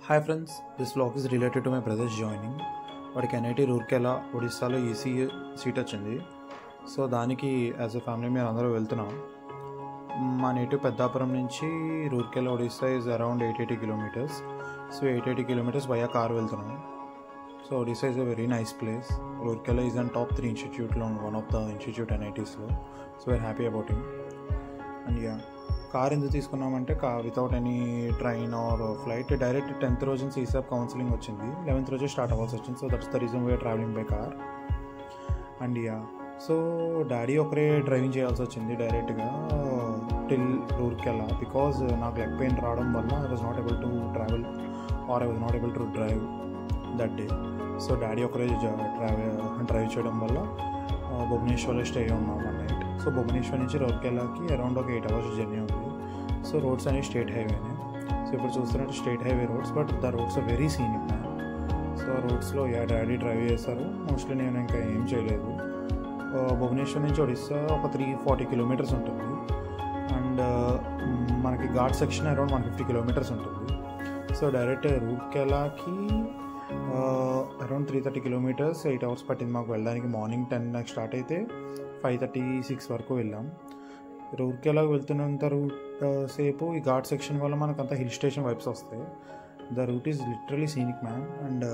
Hi friends, this vlog is related to my brother's joining. వాడికి NIT Rourkela ఒడిస్సాలో ECE seat వచ్చింది. So దానికి as a family మేము అందరూ వెళ్తున్నాం. మా నేటివ్ పెద్దాపురం నుంచి Rourkela Odisha is around 880 kilometres. So 880 kilometres via car వెళ్తున్నాం. So Odisha is a very nice place. Rourkela is an top 3 ఇన్స్టిట్యూట్లో వన్ ఆఫ్ ద ఇన్స్టిట్యూట్ NITస్లో. So we're happy about him. And car ఎందుకు తీసుకున్నామంటే without any train or flight direct 10th రోజు CSAP counselling వచ్చింది, 11th రోజే start అవ్వాల్సి వచ్చింది. So that's the reason we're travelling by car. And so daddy ఒకరే driving చేయాల్సి వచ్చింది డైరెక్ట్గా టిల్ రూర్కెలా, బికాజ్ నాకు లెగ్ పెయిన్ రావడం వల్ల I was not able to travel or I was not able to drive that day. So daddy ఒకరే drive చేయడం వల్ల భువనేశ్వర్లో స్టే ఉన్నాం వన్ నైట్. సో భువనేశ్వర్ నుంచి రూర్కెలాకి అరౌండ్ ఒక 8 hours జర్నీ ఉంది. సో రోడ్స్ అనేవి స్టేట్ హైవేనే. సో ఇప్పుడు చూస్తున్నట్టు state highway roads, but the roads are very scenic man. So రోడ్స్లో డాడీ డ్రైవ్ చేస్తారు, మోస్ట్లీ నేను ఇంకా ఏం చేయలేదు. భువనేశ్వర్ నుంచి ఒడిస్సా ఒక 340 కిలోమీటర్స్ ఉంటుంది. అండ్ మనకి ఘాట్ సెక్షన్ అరౌండ్ 150 కిలోమీటర్స్ ఉంటుంది. సో డైరెక్ట్ రూర్కెలాకి అరౌండ్ 330 కిలోమీటర్స్, 8 hours పట్టింది మాకు వెళ్ళడానికి. మార్నింగ్ 10 నాకు స్టార్ట్ అయితే 5:36 వరకు వెళ్ళాం. రూర్కెలాకి వెళ్తున్నంత సేపు ఈ ఘాట్ సెక్షన్ వల్ల మనకు అంత హిల్ స్టేషన్ వైబ్స్ వస్తాయి. The route is literally scenic man. And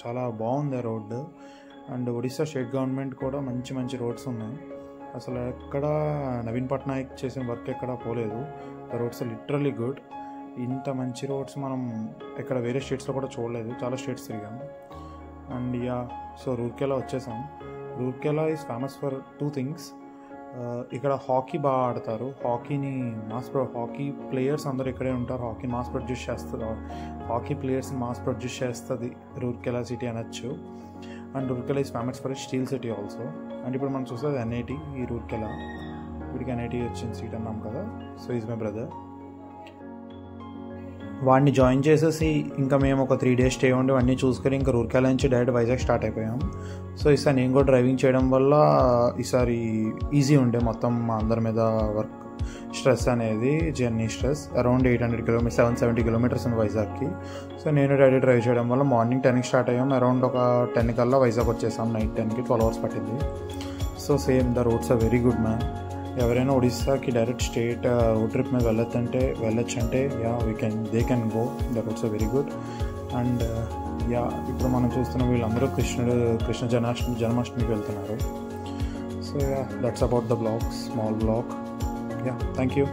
చాలా బాగుంది ఆ road. And Odisha state government కూడా మంచి మంచి రోడ్స్ ఉన్నాయి. అసలు ఎక్కడ నవీన్ పట్నాయక్ చేసిన వర్క్ ఎక్కడ పోలేదు. The roads are literally good. ఇంత మంచి రోడ్స్ మనం ఇక్కడ వేరే స్టేట్స్లో కూడా చూడలేదు, చాలా స్టేట్స్ తిరిగాం. అండ్ సో రూర్కెలా వచ్చేసాం. Rourkela is famous for 2 things. ఇక్కడ హాకీ బాగా ఆడతారు. హాకీ ప్లేయర్స్ అందరూ ఇక్కడే ఉంటారు. హాకీ ప్లేయర్స్ని మాస్ ప్రొడ్యూస్ చేస్తుంది రూర్కెలా సిటీ అనొచ్చు. And Rourkela is famous for steel city also. And ఇప్పుడు మనం చూస్తుంది NIT ఈ రూర్కెలా. వీడికి NIT వచ్చిన సీట్ అన్నాం కదా. So is my brother. వాడిని జాయిన్ చేసేసి ఇంకా మేము ఒక 3 days స్టే ఉండి అన్నీ చూసుకొని ఇంకా రూర్కెలా నుంచి డైరెక్ట్ వైజాగ్ స్టార్ట్ అయిపోయాం. సో ఈసారి నేను కూడా డ్రైవింగ్ చేయడం వల్ల ఈసారి ఈజీ ఉండే మొత్తం మా అందరి మీద వర్క్ స్ట్రెస్ అనేది, జర్నీ స్ట్రెస్. అరౌండ్ 770 కిలోమీటర్స్ ఉంది వైజాగ్కి. సో నేను డైరెక్ట్ డ్రైవ్ చేయడం వల్ల మార్నింగ్ 10కి స్టార్ట్ అయ్యాం. అరౌండ్ ఒక 10 కల్లా వైజాగ్ వచ్చేసాం. నైట్ 10కి 12 hours పట్టింది. So same the roads are very good man. ఎవరైనా ఒడిస్సాకి డైరెక్ట్ స్టేట్ రోడ్ ట్రిప్ మీద వెళ్ళొచ్చంటే they can go. The roads are very good. And ఇప్పుడు మనం చూస్తున్న వీళ్ళందరూ కృష్ణ జన్మాష్టమికి వెళ్తున్నారు. So that's about the blog, small blog. Thank you.